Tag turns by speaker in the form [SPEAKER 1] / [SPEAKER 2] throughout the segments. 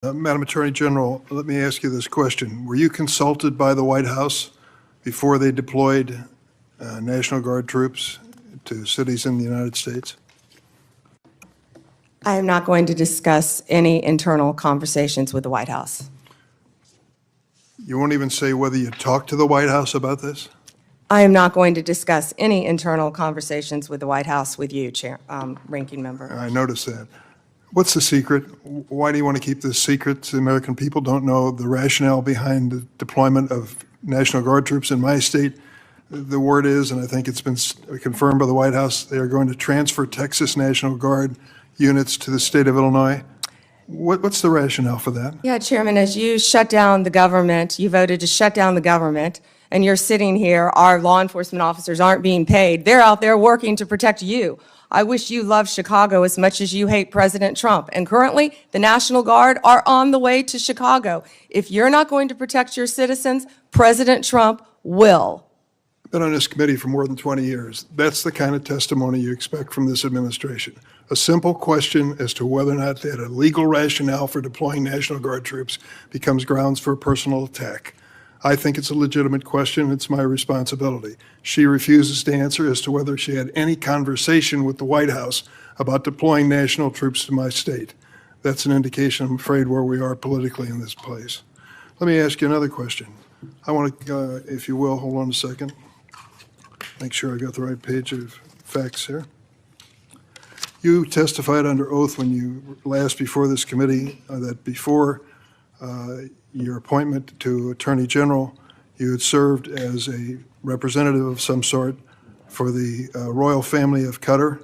[SPEAKER 1] Madam Attorney General, let me ask you this question. Were you consulted by the White House before they deployed National Guard troops to cities in the United States?
[SPEAKER 2] I am not going to discuss any internal conversations with the White House.
[SPEAKER 1] You won't even say whether you talked to the White House about this?
[SPEAKER 2] I am not going to discuss any internal conversations with the White House with you, Ranking Member.
[SPEAKER 1] I noticed that. What's the secret? Why do you want to keep this secret? The American people don't know the rationale behind the deployment of National Guard troops in my state. The word is, and I think it's been confirmed by the White House, they are going to transfer Texas National Guard units to the state of Illinois. What's the rationale for that?
[SPEAKER 2] Yeah, Chairman, as you shut down the government, you voted to shut down the government, and you're sitting here, our law enforcement officers aren't being paid. They're out there working to protect you. I wish you loved Chicago as much as you hate President Trump. And currently, the National Guard are on the way to Chicago. If you're not going to protect your citizens, President Trump will.
[SPEAKER 1] I've been on this committee for more than 20 years. That's the kind of testimony you expect from this administration. A simple question as to whether or not they had a legal rationale for deploying National Guard troops becomes grounds for a personal attack. I think it's a legitimate question. It's my responsibility. She refuses to answer as to whether she had any conversation with the White House about deploying national troops to my state. That's an indication, I'm afraid, where we are politically in this place. Let me ask you another question. I want to, if you will, hold on a second. Make sure I got the right page of facts here. You testified under oath when you last before this committee that before your appointment to Attorney General, you had served as a representative of some sort for the royal family of Qatar.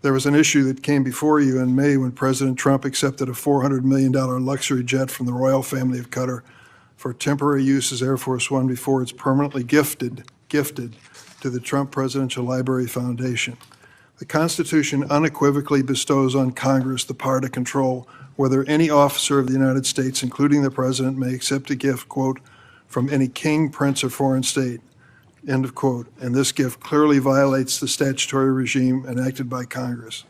[SPEAKER 1] There was an issue that came before you in May when President Trump accepted a $400 million luxury jet from the royal family of Qatar for temporary use as Air Force One before it's permanently gifted to the Trump Presidential Library Foundation. The Constitution unequivocally bestows on Congress the power to control whether any officer of the United States, including the President, may accept a gift, quote, from any king, prince, or foreign state, end of quote. And this gift clearly violates the statutory regime enacted by Congress.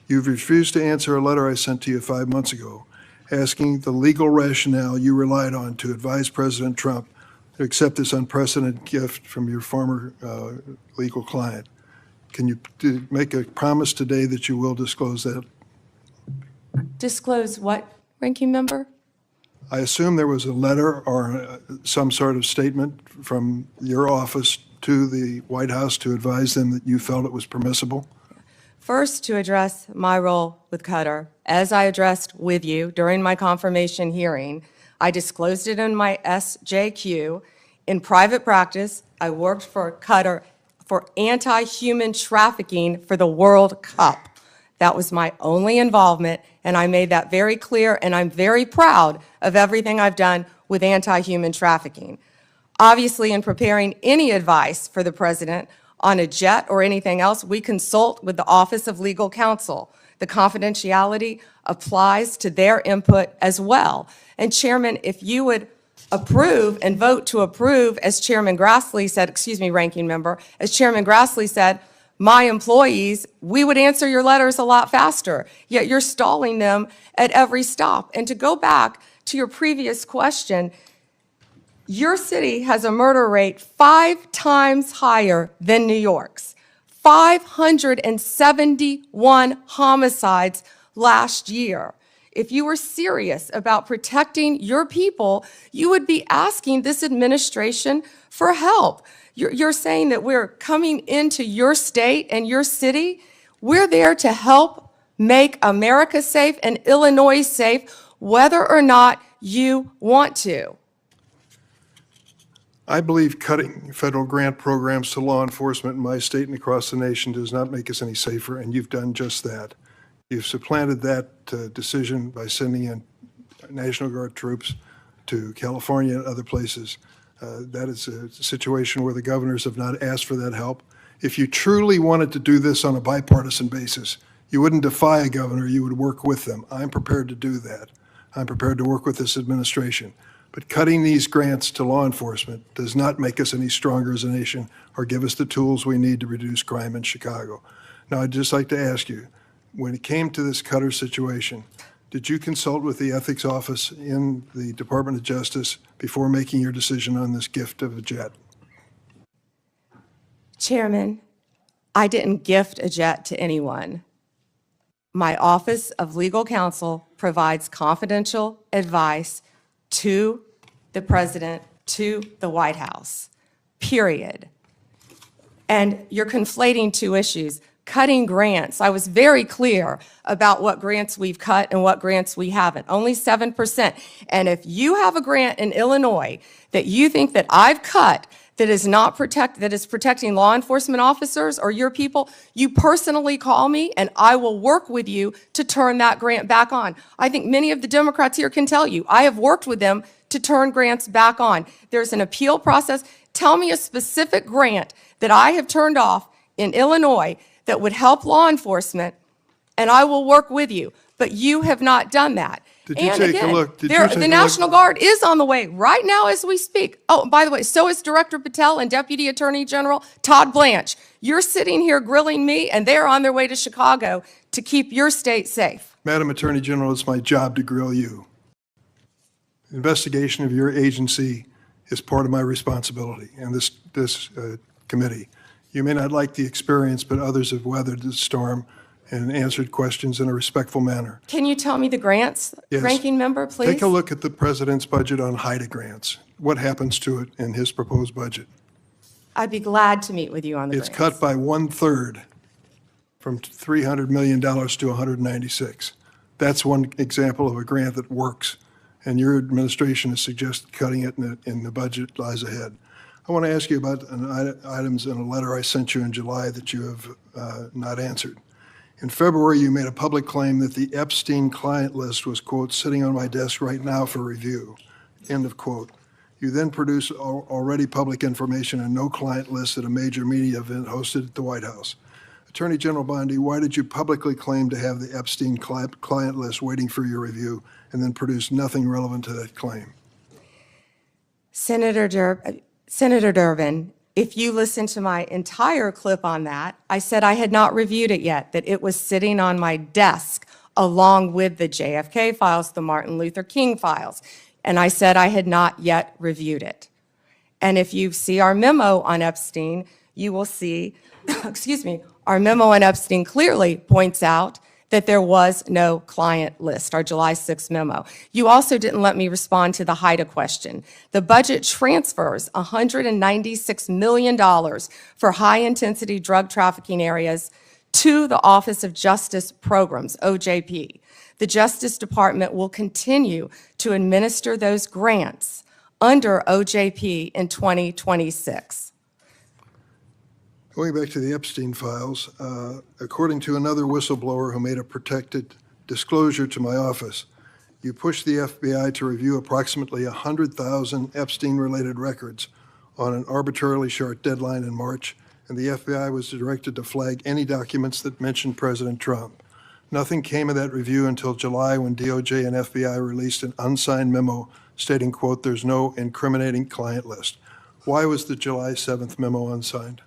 [SPEAKER 1] You've refused to answer a letter I sent to you 5 months ago asking the legal rationale you relied on to advise President Trump to accept this unprecedented gift from your former legal client. Can you make a promise today that you will disclose that?
[SPEAKER 2] Disclose what, Ranking Member?
[SPEAKER 1] I assume there was a letter or some sort of statement from your office to the White House to advise them that you felt it was permissible?
[SPEAKER 2] First, to address my role with Qatar, as I addressed with you during my confirmation hearing, I disclosed it in my SJQ. In private practice, I worked for Qatar for anti-human trafficking for the World Cup. That was my only involvement, and I made that very clear, and I'm very proud of everything I've done with anti-human trafficking. Obviously, in preparing any advice for the President on a jet or anything else, we consult with the Office of Legal Counsel. The confidentiality applies to their input as well. And Chairman, if you would approve and vote to approve, as Chairman Grassley said, excuse me, Ranking Member, as Chairman Grassley said, my employees, we would answer your letters a lot faster, yet you're stalling them at every stop. And to go back to your previous question, your city has a murder rate 5 times higher than New York's. 571 homicides last year. If you were serious about protecting your people, you would be asking this administration for help. You're saying that we're coming into your state and your city. We're there to help make America safe and Illinois safe, whether or not you want to.
[SPEAKER 1] I believe cutting federal grant programs to law enforcement in my state and across the nation does not make us any safer, and you've done just that. You've supplanted that decision by sending in National Guard troops to California and other places. That is a situation where the governors have not asked for that help. If you truly wanted to do this on a bipartisan basis, you wouldn't defy a governor, you would work with them. I'm prepared to do that. I'm prepared to work with this administration. But cutting these grants to law enforcement does not make us any stronger as a nation or give us the tools we need to reduce crime in Chicago. Now, I'd just like to ask you, when it came to this Qatar situation, Did you consult with the ethics office in the Department of Justice before making your decision on this gift of a jet?
[SPEAKER 2] Chairman, I didn't gift a jet to anyone. My Office of Legal Counsel provides confidential advice to the President, to the White House, period. And you're conflating two issues. Cutting grants, I was very clear about what grants we've cut and what grants we haven't, only 7%. And if you have a grant in Illinois that you think that I've cut that is protecting law enforcement officers or your people, you personally call me and I will work with you to turn that grant back on. I think many of the Democrats here can tell you, I have worked with them to turn grants back on. There's an appeal process. Tell me a specific grant that I have turned off in Illinois that would help law enforcement, and I will work with you. But you have not done that.
[SPEAKER 1] Did you
[SPEAKER 2] And
[SPEAKER 1] take a
[SPEAKER 2] again,
[SPEAKER 1] look? Did you take a
[SPEAKER 2] the
[SPEAKER 1] look?
[SPEAKER 2] National Guard is on the way right now as we speak. Oh, by the way, so is Director Patel and Deputy Attorney General Todd Blanche. You're sitting here grilling me, and they're on their way to Chicago to keep your state safe.
[SPEAKER 1] Madam Attorney General, it's my job to grill you. Investigation of your agency is part of my responsibility and this committee. You may not like the experience, but others have weathered the storm and answered questions in a respectful manner.
[SPEAKER 2] Can you tell me the grants,
[SPEAKER 1] Yes.
[SPEAKER 2] Ranking Member, please?
[SPEAKER 1] Take a look at the president's budget on HIDA grants. What happens to it in his proposed budget?
[SPEAKER 2] I'd be glad to meet with you on the
[SPEAKER 1] It's
[SPEAKER 2] grants.
[SPEAKER 1] cut by 1/3 from $300 million to 196. That's one example of a grant that works, and your administration has suggested cutting it in the budget lies ahead. I want to ask you about items in a letter I sent you in July that you have not answered. In February, you made a public claim that the Epstein client list was, quote, sitting on my desk right now for review, end of quote. You then produced already public information and no client list at a major media event hosted at the White House. Attorney General Bondi, why did you publicly claim to have the Epstein client list waiting for your review and then produce nothing relevant to that claim?
[SPEAKER 2] Senator Durbin, if you listen to my entire clip on that, I said I had not reviewed it yet, that it was sitting on my desk along with the JFK files, the Martin Luther King files, and I said I had not yet reviewed it. And if you see our memo on Epstein, you will see, excuse me, our memo on Epstein clearly points out that there was no client list, our July 6th memo. You also didn't let me respond to the HIDA question. The budget transfers $196 million for high-intensity drug trafficking areas to the Office of Justice Programs, OJP. The Justice Department will continue to administer those grants under OJP in 2026.
[SPEAKER 1] Going back to the Epstein files, according to another whistleblower who made a protected disclosure to my office, you pushed the FBI to review approximately 100,000 Epstein-related records on an arbitrarily short deadline in March, and the FBI was directed to flag any documents that mentioned President Trump. Nothing came of that review until July when DOJ and FBI released an unsigned memo stating, quote, there's no incriminating client list. Why was the July 7th memo unsigned?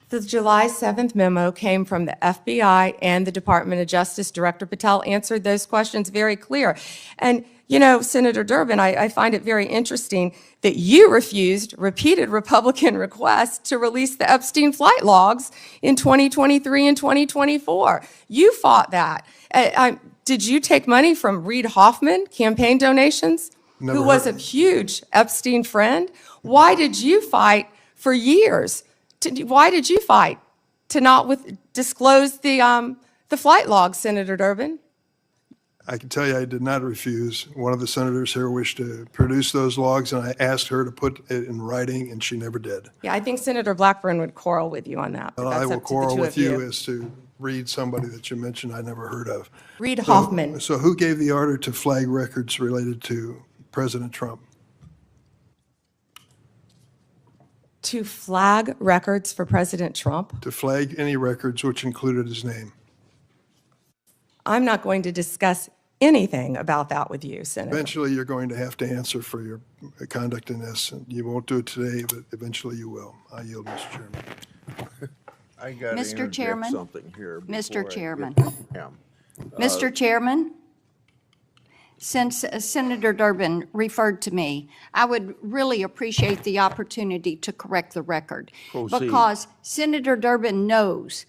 [SPEAKER 2] The July 7th memo came from the FBI and the Department of Justice. Director Patel answered those questions very clear. And, you know, Senator Durbin, I find it very interesting that you refused repeated Republican requests to release the Epstein flight logs in 2023 and 2024. You fought that. Did you take money from Reid Hoffman, campaign donations,
[SPEAKER 1] Never
[SPEAKER 2] who was
[SPEAKER 1] heard.
[SPEAKER 2] a huge Epstein friend? Why did you fight for years? Why did you fight to not disclose the flight logs, Senator Durbin?
[SPEAKER 1] I can tell you I did not refuse. One of the senators here wished to produce those logs, and I asked her to put it in writing, and she never did.
[SPEAKER 2] Yeah, I think Senator Blackburn would quarrel with you on that. But
[SPEAKER 1] Well,
[SPEAKER 2] that's
[SPEAKER 1] I will
[SPEAKER 2] up to the
[SPEAKER 1] quarrel
[SPEAKER 2] two
[SPEAKER 1] with
[SPEAKER 2] of
[SPEAKER 1] you as to read somebody that you mentioned I never heard of.
[SPEAKER 2] Reid Hoffman.
[SPEAKER 1] So who gave the order to flag records related to President Trump?
[SPEAKER 2] To flag records for President Trump?
[SPEAKER 1] To flag any records which included his name?
[SPEAKER 2] I'm not going to discuss anything about that with you, Senator.
[SPEAKER 1] Eventually, you're going to have to answer for your conduct in this. And you won't do it today, but eventually you will. I yield, Mr. Chairman.
[SPEAKER 3] I got to
[SPEAKER 4] Mr.
[SPEAKER 3] interject
[SPEAKER 4] Chairman?
[SPEAKER 3] something here.
[SPEAKER 4] Mr.
[SPEAKER 3] before I
[SPEAKER 4] Chairman.
[SPEAKER 3] get to Pam. Mr. Chairman, since Senator Durbin referred to me, I would really appreciate the opportunity to correct the record.
[SPEAKER 4] Proceed.
[SPEAKER 3] Because Senator Durbin knows